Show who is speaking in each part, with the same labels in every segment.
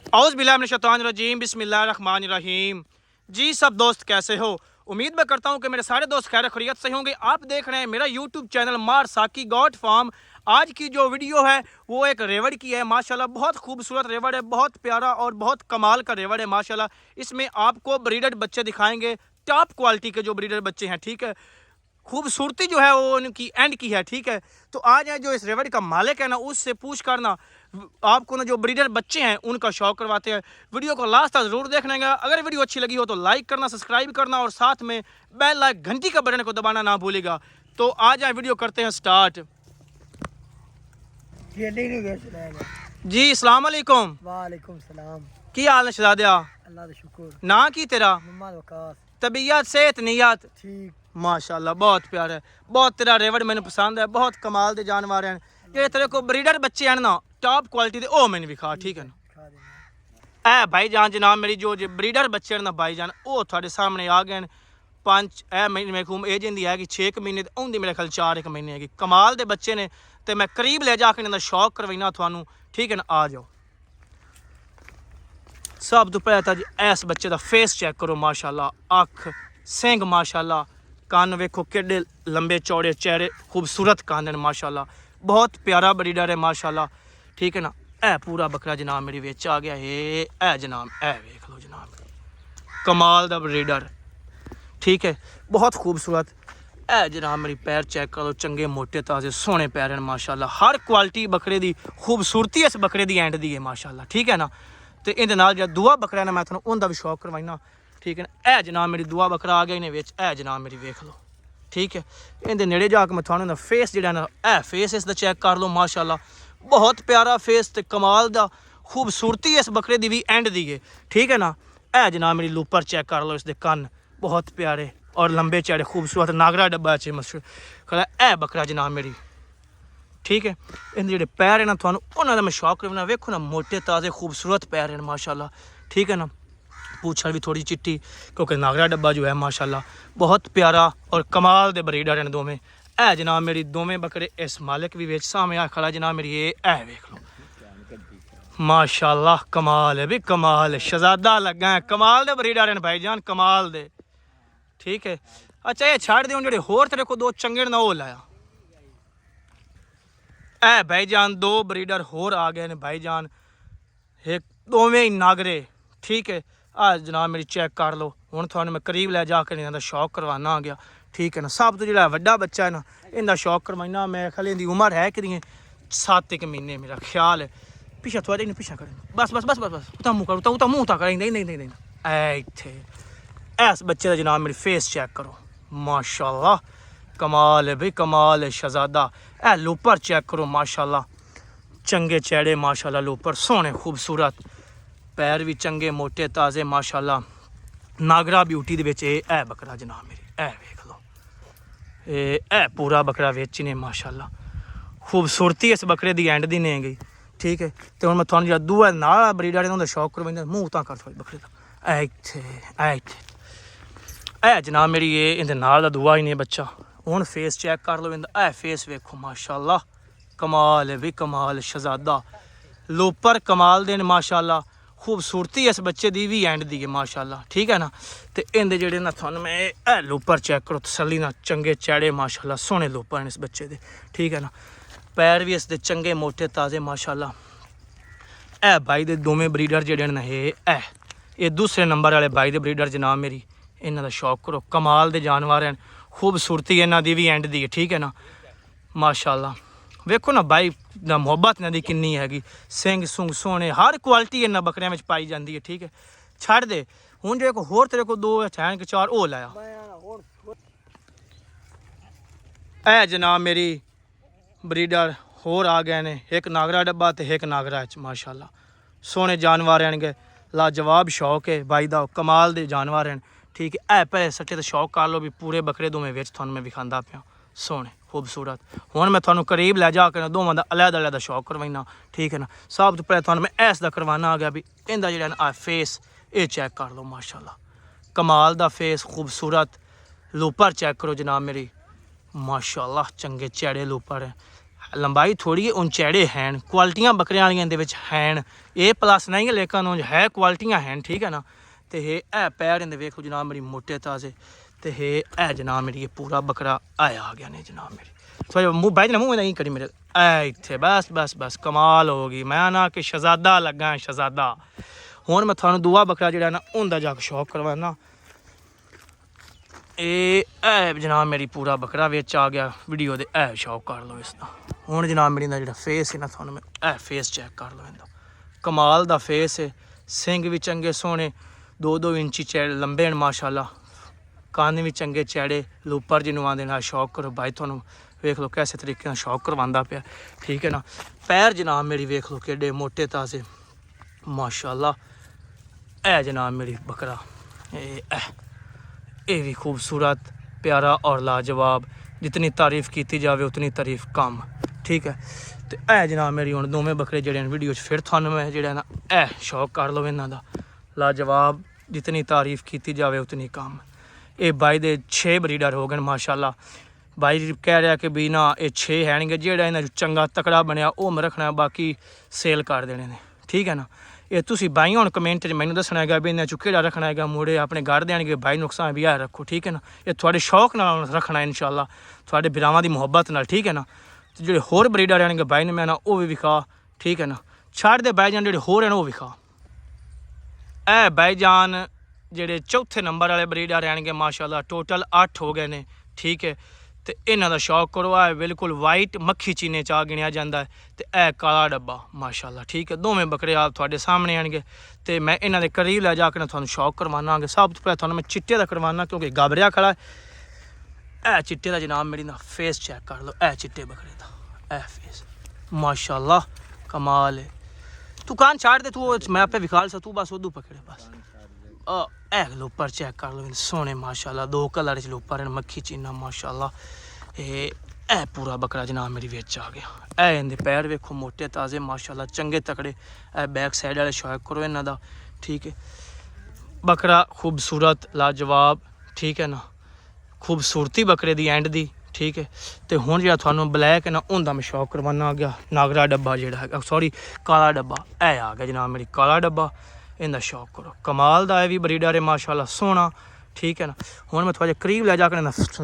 Speaker 1: औज़ बिल्लाहि मिनश शैतानिर रजीम बिस्मिल्लाहिर रहमानिर रहीम। जी सब दोस्त कैसे हो? उम्मीद मैं करता हूँ कि मेरे सारे दोस्त खैर खैरियत से होंगे। आप देख रहे हैं मेरा यूट्यूब चैनल मार साकी गॉड फार्म। आज की जो वीडियो है वो एक रेवड़ की है माशाल्लाह। बहुत खूबसूरत रेवड़ है, बहुत प्यारा और बहुत कमाल का रेवड़ है माशाल्लाह। इसमें आपको ब्रीडर बच्चे दिखाएंगे, टॉप क्वालिटी के जो ब्रीडर बच्चे हैं, ठीक है। खूबसूरती जो है वो उनकी एंड की है, ठीक है। तो आज है जो इस रेवड़ का मालिक है ना, उससे पूछ कर ना आपको ना जो ब्रीडर बच्चे हैं उनका शौक करवाते हैं। वीडियो को लास्ट तक जरूर देखने का। अगर वीडियो अच्छी लगी हो तो लाइक करना, सब्सक्राइब करना और साथ में बेल लाइक घंटी का बटन को दबाना ना भूलेगा। तो आज वीडियो करते हैं स्टार्ट। जी अस्सलाम वालेकुम।
Speaker 2: वालेकुम सलाम।
Speaker 1: की हाल है शहजादिया?
Speaker 2: अल्लाह दा शुक्र।
Speaker 1: ना की तेरा?
Speaker 2: मोहम्मद वकास।
Speaker 1: तबीयत सेहत नीयत
Speaker 2: ठीक
Speaker 1: माशाल्लाह बहुत प्यारा है। बहुत तेरा रेवड़ मैंने पसंद है, बहुत कमाल दे जानवर हैं ये। तेरे को ब्रीडर बच्चे हैं ना टॉप क्वालिटी दे, ओ मैंने भी खा, ठीक है ना।
Speaker 2: खा देना।
Speaker 1: ए भाई जान जनाब मेरी जो ब्रीडर बच्चे हैं ना भाई जान, वो थोड़े सामने आ गए हैं। 5 महीने मेरे को एज इंदी है कि 6 महीने उनकी मेरे ख्याल 4 महीने है। कमाल दे बच्चे ने तो मैं करीब ले जाके इन्होंने शौक करवाइना थानू, ठीक है ना। आ जाओ। सब तो पहले तो इस बच्चे का फेस चेक करो माशाल्लाह। अख सिंग माशाल्लाह, कान वेखो केडे लंबे चौड़े, चेहरे खूबसूरत कान हैं माशाल्लाह। बहुत प्यारा ब्रीडर है माशाल्लाह, ठीक है ना। ए पूरा बकरा जनाब मेरी विच आ गया है। ए जनाब ए वेख लो जनाब, कमाल दा ब्रीडर, ठीक है, बहुत खूबसूरत। ए जनाब मेरी पैर चेक करो, चंगे मोटे ताजे सोहने पैर हैं माशाल्लाह। हर क्वालिटी बकरे की खूबसूरती इस बकरे की एंड दी है माशाल्लाह, ठीक है ना। तो ये जो दूआ बकरा है मैं थोड़ा उनका भी शौक करवाइना, ठीक है ना। ए जनाब मेरी दूआ बकरा आ गया इन्हें विच। ए जनाब मेरी वेख लो, ठीक है। इनके नेड़े जाके मैं थोड़ा फेस जो ना ए फेस इसका चेक कर लो माशाल्लाह। बहुत प्यारा फेस तो कमाल दा खूबसूरती इस बकरे की भी एंड दी है, ठीक है ना। ए जनाब मेरी लूपर चेक कर लो, इसके कन्न बहुत प्यारे और लंबे चौड़े खूबसूरत नागरा डब्बा च मशहूर खड़ा ए बकरा जनाब मेरी, ठीक है। इन जो पैर है ना थानू उन्होंने मैं शौक करना, वेखो ना मोटे ताजे खूबसूरत पैर हैं माशाल्लाह, ठीक है ना। पूछा भी थोड़ी चिट्टी क्योंकि नागरा डब्बा जो है माशाल्लाह बहुत प्यारा और कमाल दे ब्रीडर हैं दोवें। ए जनाब मेरी दोवें बकरे इस मालिक भी विच सामने आ खड़ा जनाब मेरी। ये ए वेख लो माशाल्लाह, कमाल है भी कमाल है। शहजादा लगा है, कमाल दे ब्रीडर हैं भाईजान, कमाल दे, ठीक है। अच्छा ये छाड़ दे जो होर तेरे को दो चंगे ना वो लाया। ए भाईजान दो ब्रीडर होर आ गए ने भाईजान, एक दोवें ही नागरे, ठीक है। आज जनाब मेरी चेक कर लो। हूँ थानू मैं करीब लै जाकर इन्हों शौक करवाना आ गया, ठीक है ना। सब तो जो वड्डा बच्चा है ना इनका शौक करवाइना। मैं ख्याल इनकी उम्र है कि 7 महीने मेरा ख्याल है। पिछा थोड़ा इन पिछा करें, बस बस बस बस बस उता मुँह कर, उता मुँह करें, नहीं नहीं नहीं नहीं ए इत्थे इस बच्चे का जनाब मेरी फेस चेक करो माशाल्लाह, कमाल है भाई कमाल है। शहजादा ए लूपर चेक करो माशाल्लाह, चंगे चेहरे माशाल्लाह, लूपर सोहने खूबसूरत, पैर भी चंगे मोटे ताजे माशाल्लाह। नागरा ब्यूटी दे विच ए बकरा जनाब मेरी ए वेख लो। ए पूरा बकरा विच ने माशाल्लाह। खूबसूरती इस बकरे की एंड दी नहीं गई, ठीक है। तो हम मैं थोड़ा जो दूआ नाल ब्रीडर है उनका शौक करवाइंदा, मुँह तां कर थोड़ी बकरे का ए इत्थे ए इत्थे ए जनाब मेरी। ये इनके नाल दा दूआ ही नहीं बच्चा। हूँ फेस चेक कर लो इनका, ए फेस वेखो माशाल्लाह, कमाल है भी कमाल। शहजादा लोपर कमाल दे माशाल्लाह, खूबसूरती इस बच्चे की भी एंड दी है माशाल्लाह, ठीक है ना। तो इनके जेडे ना थानू मैं ए लोपर चेक करो तसली ना, चंगे चैड़े माशाल्लाह, सोहने लोपर हैं इस बच्चे के, ठीक है ना। पैर भी इसके चंगे मोटे ताजे माशाल्लाह। ए भाई दे दोवें ब्रीडर जेडे ना ये दूसरे नंबर वाले भाई दे ब्रीडर जनाब मेरी, इन्हों का शौक करो, कमाल दे जानवर हैं। खूबसूरती इन्हों की भी एंड दी है, ठीक है ना माशाल्लाह। वेखो ना भाई ना मुहब्बत इन्हों की किन्नी हैगी, सिंग सुंग सोहने, हर क्वालिटी इन्होंने बकरियां में पाई जाती है, ठीक है। छड़ दे हूँ जो एक होर तेरे को 2 है कि 4 वो लाया। ए जनाब मेरी ब्रीडर होर आ गए ने, एक नागरा डब्बा तो एक नागरा माशाल्लाह। सोहने जानवर हैं, लाजवाब शौक है भाई का, कमाल दे जानवर हैं, ठीक है। ए पहले सट्टे तो शौक कर लो भी पूरे बकरे दोवें विच थानू मैं विखांदा पिया, सोहने खूबसूरत। हुण मैं थानू करीब लै जाकर दोवां दा अलहदा अलहदा शौक करवाइना, ठीक है ना। सब तो पहले थानू मैं ऐस दा करवाना आ गया भी इनका जो आ फेस ये चेक कर लो माशाल्लाह, कमाल दा फेस खूबसूरत। लूपर चेक करो जनाब मेरी माशाल्लाह, चंगे चैड़े लूपर है, लंबाई थोड़ी है उंचैड़े हैं क्वालिटियां बकरियां वालियां दे विच हैं ए प्लस नहीं है लेकिन उंज है क्वालिटियां हैं ठीक है ना। तो ये है पैर इन्हें वेखो जनाब मेरी मोटे ताज़े। तो ये है जनाब मेरी ये पूरा बकरा आ गया ने जनाब मेरी थोड़ा मुँह बह जाना मुँह नहीं करी मेरे इतने बस बस बस कमाल हो गई मैं ना कि शहजादा लगा शहजादा। हुण मैं थानू दूआ बकरा जिहड़ा ना उंदा जाके शौक करवाना। ए जनाब मेरी पूरा बकरा विच आ गया वीडियो दे शौक कर लो इसका। हुण जनाब मेरी दा जिहड़ा फेस है ना थानू मैं फेस चेक कर लो इनका कमाल दा फेस है। सिंग भी चंगे सोहने 2-2 इंची चैड़े लंबे हैं माशाल्लाह। कान भी चंगे चैड़े लूपर जिन्हों आंदे ना शौक करो भाई थानू वेख लो कैसे तरीके शौक करवांदा पिया ठीक है ना। पैर जनाब मेरी वेख लो केडे मोटे ताज़े माशाल्लाह। है जनाब मेरी बकरा ये भी खूबसूरत प्यारा और लाजवाब जितनी तारीफ़ की जाए उतनी तारीफ़ कम ठीक है। तो है जनाब मेरी हुण दोवें बकरे जिहड़े वीडियो फिर थानू मैं जिहड़ा ना शौक कर लो इन्हां दा लाजवाब जितनी तारीफ़ की जाए उतनी कम। ये बाई दे 6 ब्रीडर हो गए माशाल्लाह। बाई कह रहा कि भी ना ये 6 है जेड़ा इन्हां चंगा तकड़ा बनया वो मैं रखना बाकी सेल कर देने ने ठीक है ना। ये तुसी बाई हुण कमेंट च मैनूं दसना है भी इन्हां चों केड़ा रखना है मुड़े अपने घर देंगे बाई नुकसान भी रखो ठीक है ना। ये थोड़े शौक नाल रखना इंशाल्लाह थोड़े बिरावां दी मुहब्बत नाल ठीक है ना। तो जो होर ब्रीडर आएंगे बाई ने मैं ना वो भी विखा ठीक है ना। छड़ दे बाई जान जो होर हैं वो विखा। ए बाई जान जेडे चौथे नंबर वाले ब्रीडर आएंगे माशाल्लाह टोटल 8 हो गए ने ठीक है। तो इन्हों का शौक करो है बिल्कुल वाइट मक्खी चीने चा गिनिया जाता है। तो यह काला डब्बा माशाल्लाह ठीक है। दोवें बकरे आप थोड़े सामने आएंगे तो मैं इन्हों के करीब लै जाकर थोड़ा शौक करवाना। सब तो पहले थोड़ा मैं चिट्टे का करवाना क्योंकि गाबरिया खड़ा है चिट्टे का जनाब मेरी ना फेस चेक कर लो चिट्टे बकरे का फेस माशाल्लाह कमाल है। तू कान छाड़ दे तू मैं आपे विखाल सा तू बस उदू पकड़े बस लोपर चेक कर लो सोने माशाल्लाह 2 कलर च लोपर हैं मक्खी चीना माशाल्लाह। ये पूरा बकरा जनाब मेरी विच आ गया। इनके पैर वेखो मोटे ताज़े माशाल्लाह चंगे तकड़े। बैक साइड वाले शौक करो इन्हों का ठीक है। बकरा खूबसूरत लाजवाब ठीक है ना खूबसूरती बकरे दी एंड दी ठीक है। तो हुण जो थानू ब्लैक है ना उनका मैं शौक करवाना आ गया नागरा डब्बा जोड़ा है सॉरी काला डब्बा आ गया जनाब मेरी काला डब्बा इनका शौक करो कमाल का है भी ब्रीडर है माशाल्लाह सोहना ठीक है ना। हुण मैं थोड़ा करीब लै जाकर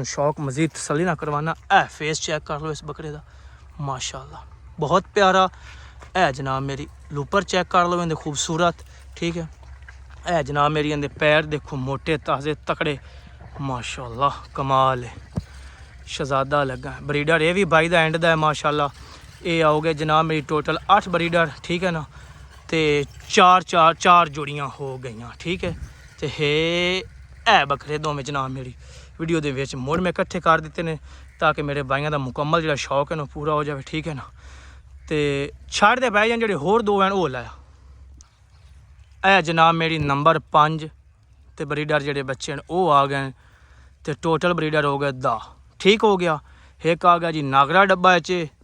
Speaker 1: शौक मजीद तसल्ली ना करवाना। फेस चेक कर लो इस बकरे का माशाल्लाह बहुत प्यारा है जनाब मेरी। लूपर चेक कर लो इनके खूबसूरत ठीक है जनाब मेरी। इनके पैर देखो मोटे ताज़े तकड़े माशाल्लाह कमाल है शहजादा लगा है। ब्रीडर ये भी बाई दा एंड दा है माशाल्लाह। ये आओगे जनाब मेरी टोटल 8 ब्रीडर ठीक है ना। तो 4 जोड़ियाँ हो गई ठीक है। तो है बकरे दोवें जनाब मेरी वीडियो दे विच मुड़ मैं इकट्ठे कर दिते ने ताकि मेरे भाइयों का मुकम्मल जो शौक है ना पूरा हो जाए ठीक है ना। तो छड़ दे बह जान जो होर 2 हैं वो लाया जनाब मेरी नंबर 5 तो ब्रीडर जोड़े बच्चे हैं वो आ गए। तो टोटल ब्रीडर हो गए 10 ठीक हो गया। एक आ गया जी नागरा डब्बा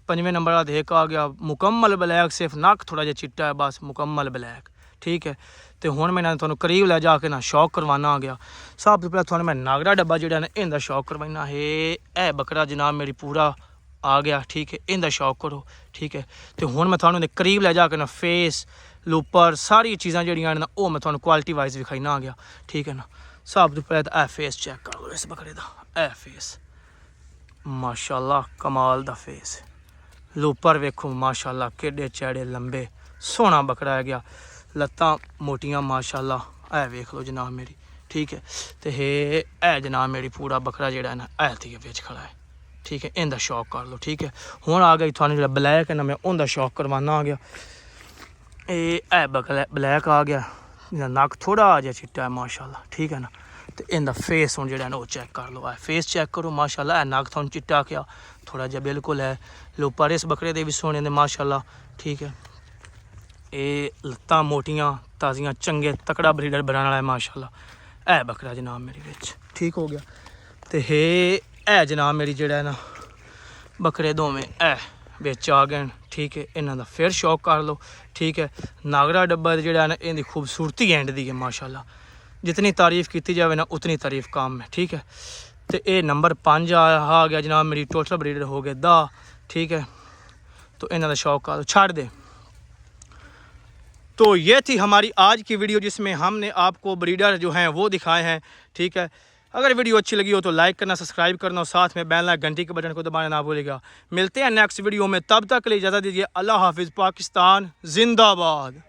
Speaker 1: 5वें नंबर वाला। एक आ गया मुकम्मल ब्लैक सिर्फ नक थोड़ा जहा चिट्टा है बस मुकम्मल ब्लैक ठीक है। तो हुण मैं थोड़ा करीब लै जाके ना शौक करवाना आ गया। सब तो पहले थोड़ा मैं नागरा डब्बा जोड़ा ना इनका शौक करवाना है बकरा जनाब मेरी पूरा आ गया ठीक है। इनका शौक करो ठीक है। तो हुण मैं थोड़ा करीब लै जाके ना फेस लूपर सारी चीज़ां जड़ियां ना वो मैं थोड़ा क्वालिटी वाइज विखाईना आ गया ठीक है ना। सब तो पहले तो फेस चेक कर लो इस बकरे का फेस माशाल्लाह कमाल दा फेस। लूपर वेखो माशाल्लाह केडे चैड़े लंबे सोहना बकरा है गया लत्तां मोटियां माशाल्लाह वेख लो जनाब मेरी ठीक है। तो है जनाब मेरी पूरा बकरा जोड़ा है ना थी बिच खड़ा है ठीक है। इनका शौक कर लो ठीक है। हुण आ गई थानू जो ब्लैक है ना मैं उनका शौक करवाना आ गया। ये ब्लैक आ गया नक थोड़ा जहा चिट्टा है माशाल्लाह ठीक है ना। तो इनका फेस हुण जो वो चेक कर लो फेस चेक करो माशाल्लाह नक थोड़ा चिट्टा क्या थोड़ा जहा बिल्कुल है। लोपर इस बकरे दे भी सोने ने माशाल्लाह ठीक है। ये लत्तां मोटियां ताज़ियां चंगे तकड़ा ब्रीडर बनाने वाला है माशाल्लाह बकरा जनाब मेरी बिच ठीक हो गया। तो है जनाब मेरी जोड़ा है ना बकरे दोवें बिच आ गए ठीक है। इन्हों का फिर शौक कर लो ठीक है। नागरा डब्बा जोड़ा है ना इनकी खूबसूरती एंड दी है माशाल्लाह जितनी तारीफ़ की जाए ना उतनी तारीफ़ कम है ठीक है। तो ये नंबर 5 आ गया जनाब मेरी टोटल ब्रीडर हो गए 10 ठीक है। तो इन्हों का शौक कर छड़ दे। तो ये थी हमारी आज की वीडियो जिसमें हमने आपको ब्रीडर जो हैं वो दिखाए हैं। ठीक है, अगर वीडियो अच्छी लगी हो तो लाइक करना, सब्सक्राइब करना और साथ में बेल आइकन घंटी के बटन को दबाना ना भूलिएगा। मिलते हैं नेक्स्ट वीडियो में, तब तक के लिए इजाज़त दीजिए। अल्लाह हाफिज़। पाकिस्तान जिंदाबाद।